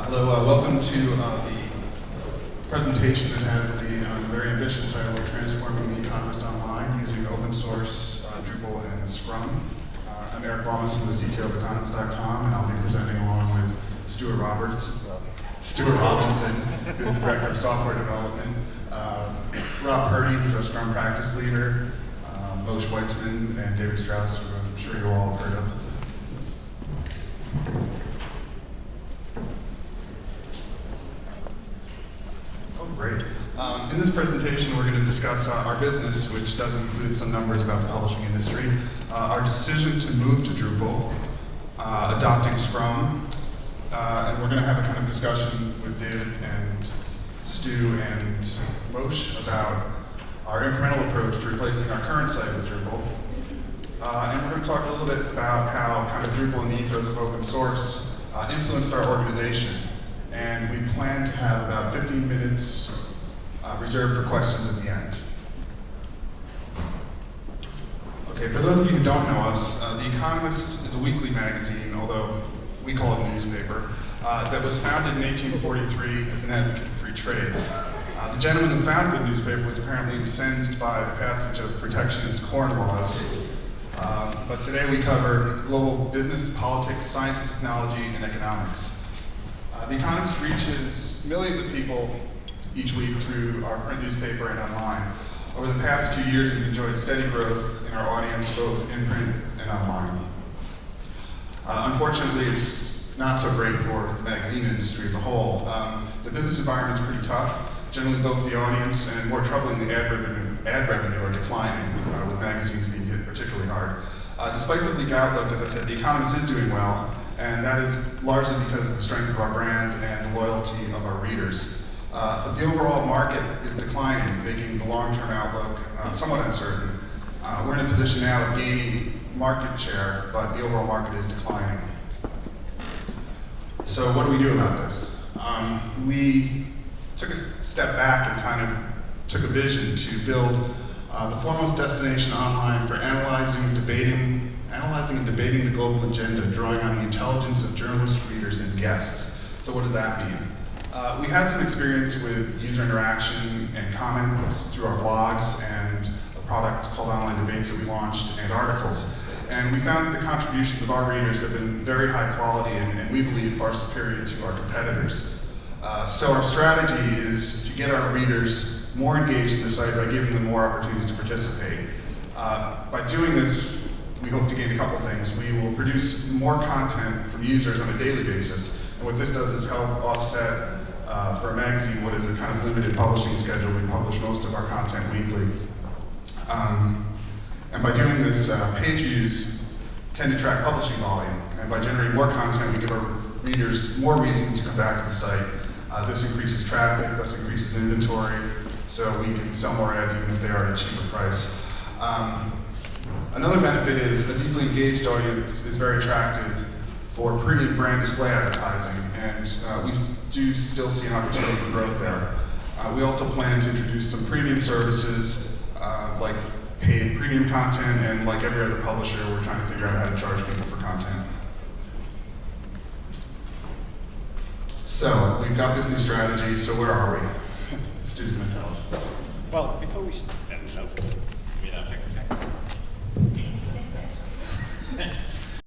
Welcome to the presentation that has the very ambitious title of Transforming the Economist Online Using Open Source, Drupal, and Scrum. I'm Eric Balmas from the CTO of Economist.com, and I'll be presenting along with Stuart Robinson, who's the Director of Software Development, Rob Purdy, who's our Scrum Practice Leader, Moshe Weitzman, and David Strauss, who I'm sure you all have heard of. Great. In this presentation, we're going to discuss our business, which does include some numbers about the publishing industry, our decision to move to Drupal, adopting Scrum, and we're going to have a kind of discussion with David and Stu and Moshe about our incremental approach to replacing our current site with Drupal. And we're going to talk a little bit about how kind of Drupal and the ethos of open source influenced our organization. And we plan to have about 15 minutes reserved for questions at the end. Okay, for those of you who don't know us, The Economist is a weekly magazine, although we call it a newspaper, that was founded in 1843 as an advocate of free trade. The gentleman who founded the newspaper was apparently incensed by the passage of protectionist corn laws. But today we cover global business, politics, science and technology, and economics. The Economist reaches millions of people each week through our print newspaper and online. Over the past few years, we've enjoyed steady growth in our audience, both in print and online. Unfortunately, it's not so great for the magazine industry as a whole. The business environment is pretty tough. Generally, both the audience and, more troubling, the ad revenue are declining, with magazines being hit particularly hard. Despite the bleak outlook, as I said, The Economist is doing well. And that is largely because of the strength of our brand and the loyalty of our readers. But the overall market is declining, making the long-term outlook somewhat uncertain. We're in a position now of gaining market share, but the overall market is declining. So what do we do about this? We took a step back and kind of took a vision to build the foremost destination online for analyzing and debating the global agenda, drawing on the intelligence of journalists, readers, and guests. So what does that mean? We had some experience with user interaction and comments through our blogs and a product called Online Debates that we launched, and articles. And we found that the contributions of our readers have been very high quality and we believe far superior to our competitors. So our strategy is to get our readers more engaged in the site by giving them more opportunities to participate. By doing this, we hope to gain a couple things. We will produce more content from users on a daily basis. And what this does is help offset, for a magazine, what is a kind of limited publishing schedule. We publish most of our content weekly. And by doing this, page views tend to track publishing volume. And by generating more content, we give our readers more reason to come back to the site. This increases traffic, thus increases inventory, so we can sell more ads even if they are at a cheaper price. Another benefit is a deeply engaged audience is very attractive for premium brand display advertising, and we do still see an opportunity for growth there. We also plan to introduce some premium services, like paid premium content, and like every other publisher, we're trying to figure out how to charge people for content. So, we've got this new strategy, so where are we? Stu's going to tell us. Well, before we start,